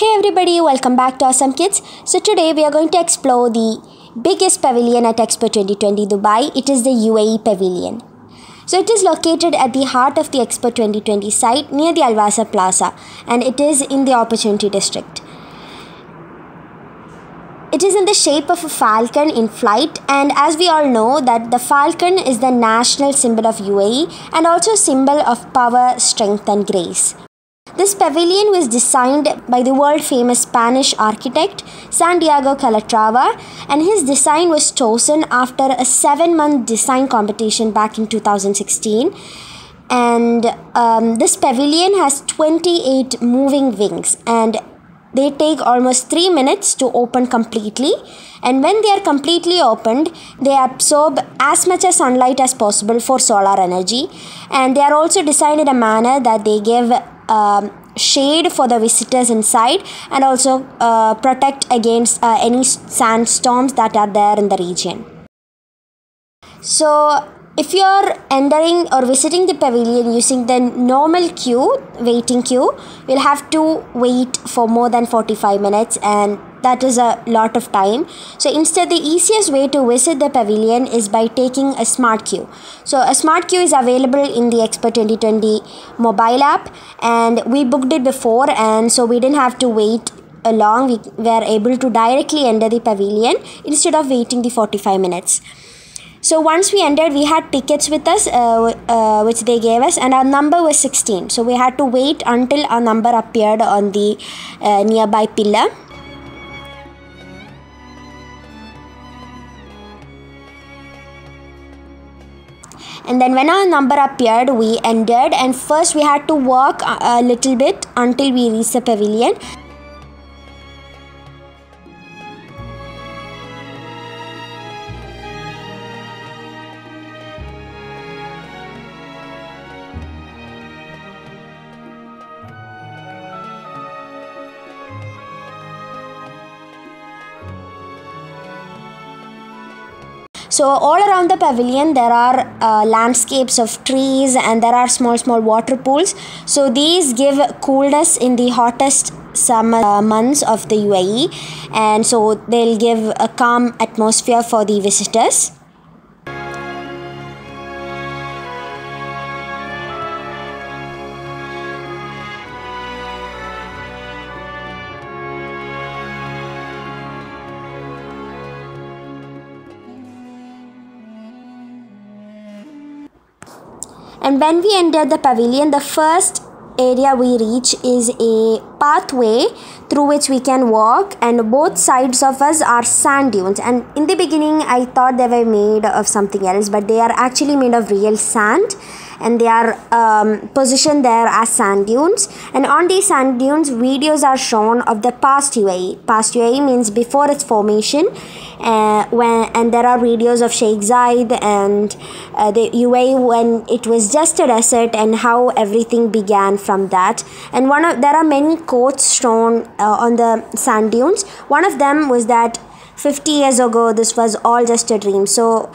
Hey everybody, welcome back to Awesomekidss. So today we are going to explore the biggest pavilion at Expo 2020 Dubai. It is the UAE Pavilion. So it is located at the heart of the Expo 2020 site near the Wasl Plaza, and it is in the Opportunity District. It is in the shape of a falcon in flight, and as we all know that the falcon is the national symbol of UAE and also a symbol of power, strength and grace. This pavilion was designed by the world-famous Spanish architect Santiago Carlatrava, and his design was chosen after a 7-month design competition back in 2016. And this pavilion has 28 moving wings, and they take almost 3 minutes to open completely. And when they are completely opened, they absorb as much as sunlight as possible for solar energy. And they are also designed in a manner that they give shade for the visitors inside and also protect against any sandstorms that are there in the region. So if you are entering or visiting the pavilion using the normal waiting queue, you'll have to wait for more than 45 minutes, and that is a lot of time. So instead, the easiest way to visit the pavilion is by taking a smart queue. So a smart queue is available in the Expo 2020 mobile app, and we booked it before, and so we didn't have to wait long. We were able to directly enter the pavilion instead of waiting the 45 minutes. So once we entered, we had tickets with us, which they gave us, and our number was 16. So we had to wait until our number appeared on the nearby pillar. And then when our number appeared, we entered, and first we had to walk a little bit until we reached the pavilion. So all around the pavilion there are landscapes of trees, and there are small water pools. So these give coolness in the hottest summer months of the UAE, and so they'll give a calm atmosphere for the visitors. And when we enter the pavilion, the first area we reach is a pathway through which we can walk, and both sides of us are sand dunes. And in the beginning I thought they were made of something else, but they are actually made of real sand, and they are positioned there as sand dunes. And on these sand dunes, videos are shown of the past UAE. Past UAE means before its formation, and there are videos of Sheikh Zayed and the UAE when it was just a desert, and how everything began from that. And there are many quotes shown on the sand dunes. One of them was that 50 years ago this was all just a dream. So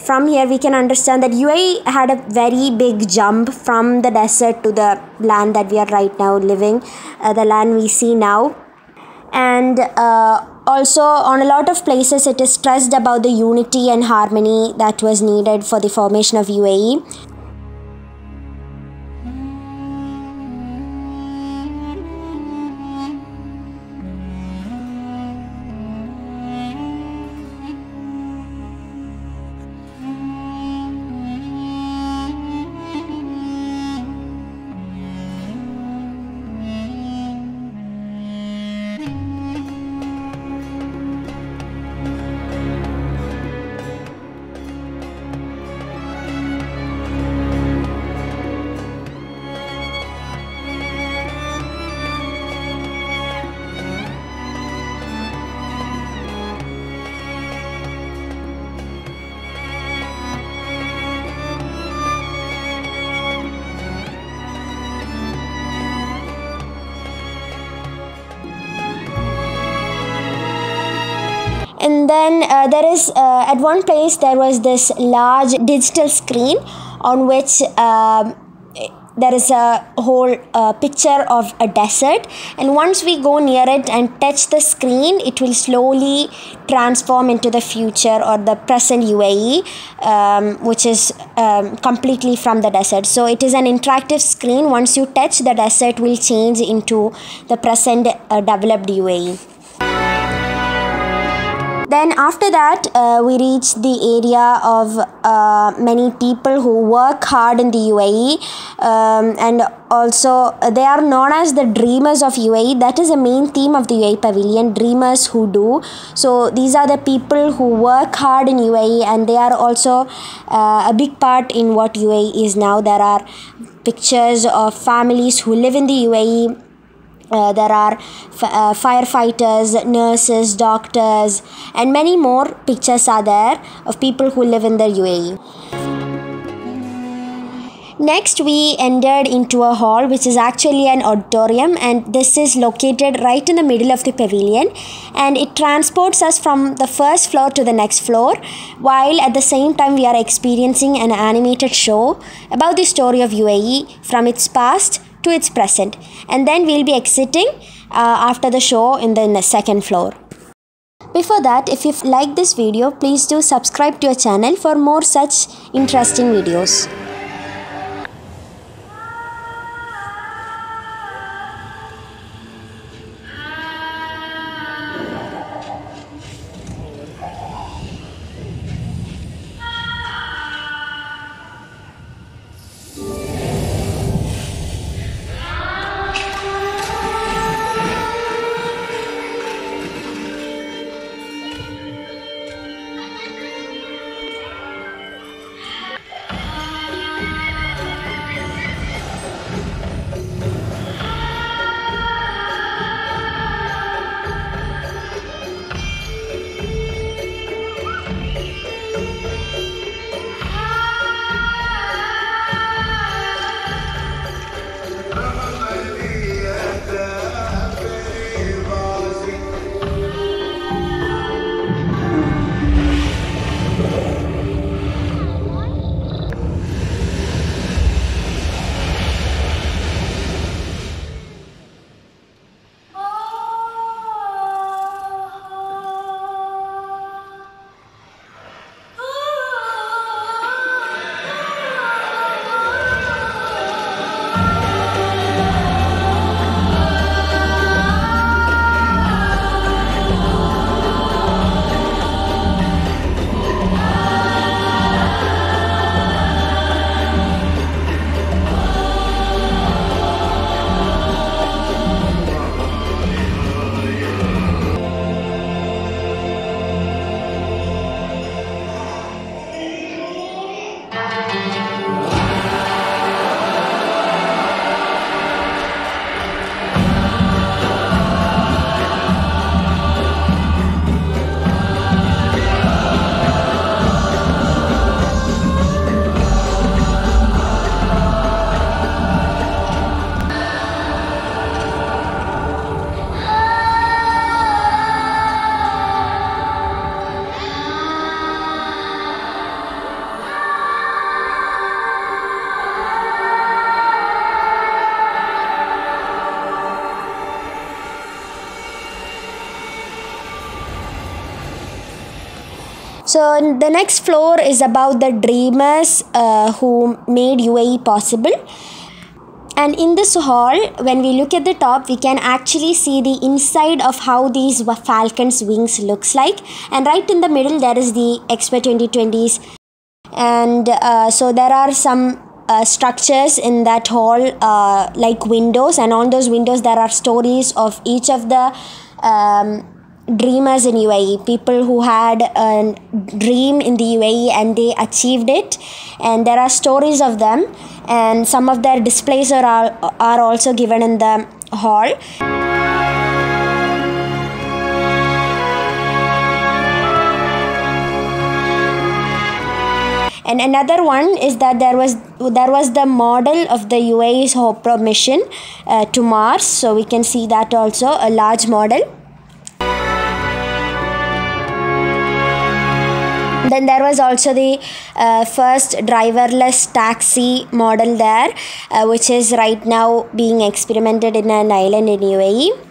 from here we can understand that UAE had a very big jump from the desert to the land that we are right now living, the land we see now. And also on a lot of places it is stressed about the unity and harmony that was needed for the formation of UAE. And then there is at one place there was this large digital screen on which there is a whole picture of a desert, and once we go near it and touch the screen, it will slowly transform into the future or the present UAE, which is completely from the desert. So it is an interactive screen. Once you touch, the desert will change into the present developed UAE. Then after that, we reach the area of many people who work hard in the UAE, and also they are known as the dreamers of UAE. That is the main theme of the UAE Pavilion, dreamers who do. So these are the people who work hard in UAE, and they are also a big part in what UAE is now. There are pictures of families who live in the UAE. There are firefighters, nurses, doctors, and many more pictures are there of people who live in the UAE. Next, we entered into a hall which is actually an auditorium, and this is located right in the middle of the pavilion, and it transports us from the first floor to the next floor, while at the same time we are experiencing an animated show about the story of UAE from its past to its present, and then we'll be exiting after the show in the second floor. Before that, if you like this video, please do subscribe to our channel for more such interesting videos. So the next floor is about the dreamers who made UAE possible. And in this hall, when we look at the top, we can actually see the inside of how these Falcon's wings looks like. And right in the middle, there is the Expo 2020s. And so there are some structures in that hall like windows, and on those windows there are stories of each of the dreamers in UAE, people who had a dream in the UAE and they achieved it, and there are stories of them, and some of their displays are also given in the hall. And another one is that there was the model of the UAE's Hope mission to Mars, so we can see that also, a large model. Then there was also the first driverless taxi model there, which is right now being experimented in an island in UAE.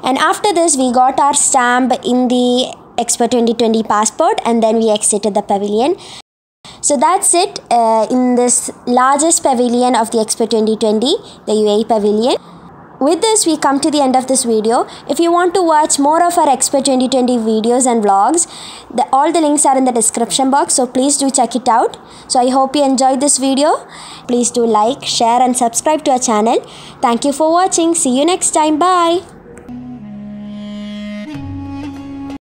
And after this, we got our stamp in the Expo 2020 passport, and then we exited the pavilion. So that's it in this largest pavilion of the Expo 2020, the UAE Pavilion. With this, we come to the end of this video. If you want to watch more of our Expo 2020 videos and vlogs, all the links are in the description box, so please do check it out. So I hope you enjoyed this video. Please do like, share and subscribe to our channel. Thank you for watching. See you next time. Bye.